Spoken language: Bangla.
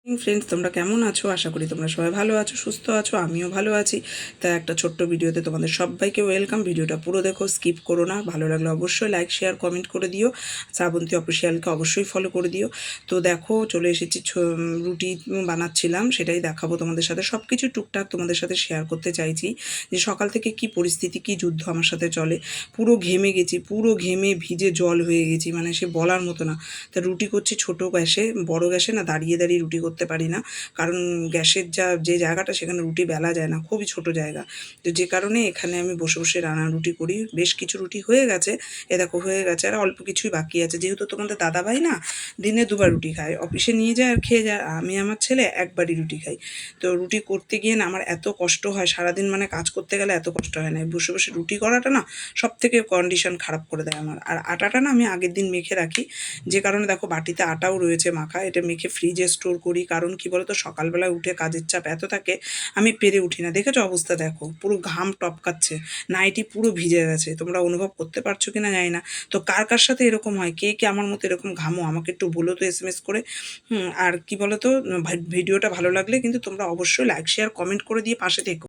ফ্রেন্ডস, তোমরা কেমন আছো? আশা করি তোমরা সবাই ভালো আছো, সুস্থ আছো। আমিও ভালো আছি। তাই একটা ছোট্ট ভিডিওতে তোমাদের সবাইকে ওয়েলকাম। ভিডিওটা পুরো দেখো, স্কিপ করো না। ভালো লাগলে অবশ্যই লাইক শেয়ার কমেন্ট করে দিও। শ্রাবন্তী অফিসিয়ালকে অবশ্যই ফলো করে দিও। তো দেখো, চলে এসেছি, রুটি বানাচ্ছিলাম, সেটাই দেখাবো তোমাদের সাথে। সব কিছু টুকটাক তোমাদের সাথে শেয়ার করতে চাইছি যে সকাল থেকে কি পরিস্থিতি, কি যুদ্ধ আমার সাথে চলে। পুরো ঘেমে গেছি, পুরো ঘেমে ভিজে জল হয়ে গেছি, মানে সে বলার মতো না। তা রুটি করছি ছোটো গ্যাসে, বড় গ্যাসে না দাঁড়িয়ে দাঁড়িয়ে রুটি করতে পারি না, কারণ গ্যাসের যে জায়গাটা সেখানে রুটি বেলা যায় না, খুবই ছোট জায়গা। তো যে কারণে এখানে আমি বসে বসে রুটি করি। বেশ কিছু রুটি হয়ে গেছে, এ দেখো হয়ে গেছে, আর অল্প কিছুই বাকি আছে। যেহেতু তোমাদের দাদাভাই না দিনে দুবার রুটি খায়, অফিসে নিয়ে যায় আর খেয়ে যায়। আমি আমার ছেলে একবারই রুটি খাই। তো রুটি করতে গিয়ে না আমার এত কষ্ট হয়, সারাদিন মানে কাজ করতে গেলে এত কষ্ট হয় না। বসে বসে রুটি করাটা না সব থেকে কন্ডিশন খারাপ করে দেয় আমার। আর আটাটা না আমি আগের দিন মেখে রাখি, যে কারণে দেখো বাটিতে আটাও রয়েছে মাখা। এটা মেখে ফ্রিজে স্টোর করি, কারণ কি বলতো, সকালবেলা উঠে কাজের চাপ এত থাকে, আমি পেরে উঠি না। দেখেছো অবস্থা, দেখো পুরো ঘাম টপকাচ্ছে, নাইটি পুরো ভিজে গেছে। তোমরা অনুভব করতে পারছো কিনা জানি না। তো কার কার সাথে এরকম হয়, কে কে আমার মতো এরকম ঘামো, আমাকে একটু বলো তো এসএমএস করে। আর কি বলো তো, ভিডিওটা ভালো লাগলে কিন্তু তোমরা অবশ্যই লাইক শেয়ার কমেন্ট করে দিয়ে পাশে থেকো।